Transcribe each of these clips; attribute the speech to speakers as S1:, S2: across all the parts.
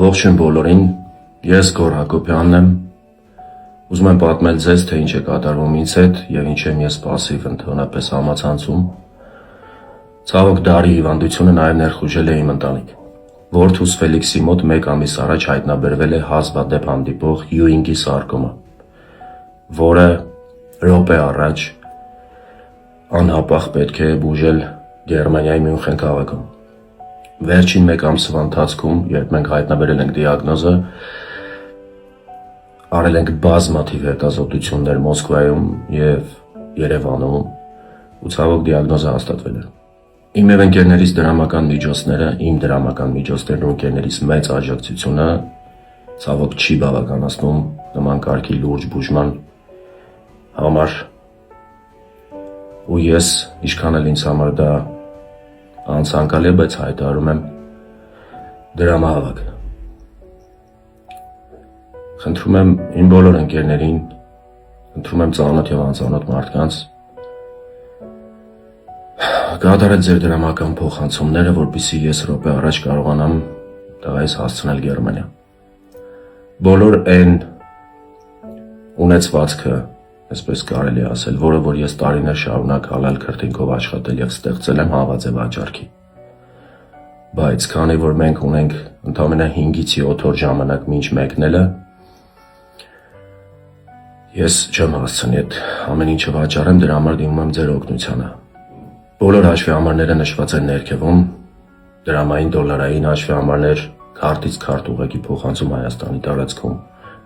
S1: Ողջույն բոլորին, ես Գոռ Հակոբյանն եմ, ուզում եմ պատմել ձեզ, թե ինչ է կատարվում ինձ հետ և ինչ եմ ես պասիվ ընդհանրապես համացանցում։ Ցավոք դարի հիվանդությունը նաև ներխուժել է իմ ընտանիք։ Որդուս Ֆելիքսի մոտ 1 ամիս առաջ հայտնաբերվել է հազվադեպ հանդիպող Յուինգի սարկոմա, որը րոպե առաջ անհապաղ պետք է բուժել Գերմանիայի Մյունխեն քաղաքում։ Վերջին 1 ամսվա ընթացքում, երբ մենք հայտնաբերել ենք դիագնոզը, արել ենք բազմաթիվ հետազոտություններ Մոսկվայում և Երևանում ու ցավոք դիագնոզը հաստատվել է։ Իմ և ընկերներիս դրամական միջոցները, իմ դրամական միջոցներն ու ընկերներիս մեծ աջակցությունը ցավոք չի բավականացնում նման կարգի լուրջ բուժման համար, ու ես, ինչքան էլ ինձ համար դա անցանկալի է, բայց հայտարարում եմ դրամահավաք։ Խնդրում եմ իմ բոլոր ընկերներին, խնդրում եմ ծանոթ և անծանոթ մարդկանց կատարել ձեր դրամական փոխանցումները, որպեսզի ես րոպե առաջ կարողանամ տղայիս հասցնել Գերմանիա։ Բոլոր այն ունեցվածքը, այսպես կարելի է ասել, որը որ ես տարիներ շարունակ հալալ քրտինքով աշխատել և ստեղծել եմ, հանված է վաճառքի։ Բայց քանի որ մենք ունենք ընդամենը 5-ից 7 օր ժամանակ մինչ մեկնելը, ես չեմ հասցնի այդ ամեն ինչը վաճառեմ, դրա համար դիմում եմ ձեր օգնությանը։ Բոլոր հաշվեհամարները նշված են ներքևում, դրամային, դոլարային հաշվեհամարներ, քարտից քարտ ուղղակի փոխանցում Հայաստանի տարածքում։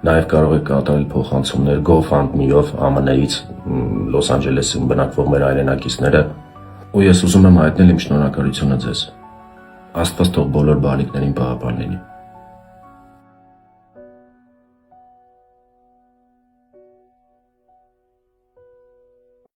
S1: Նաև կարող եք կատարել փոխանցումներ GoFundMe-ով ԱՄՆ-ից, Լոս Անջելեսում բնակվող մեր հայրենակիցները, ու ես ուզում եմ հայտնել իմ շնորհակալությունը ձեզ։ Աստված թող բոլոր բալիկներին պահապան լինի։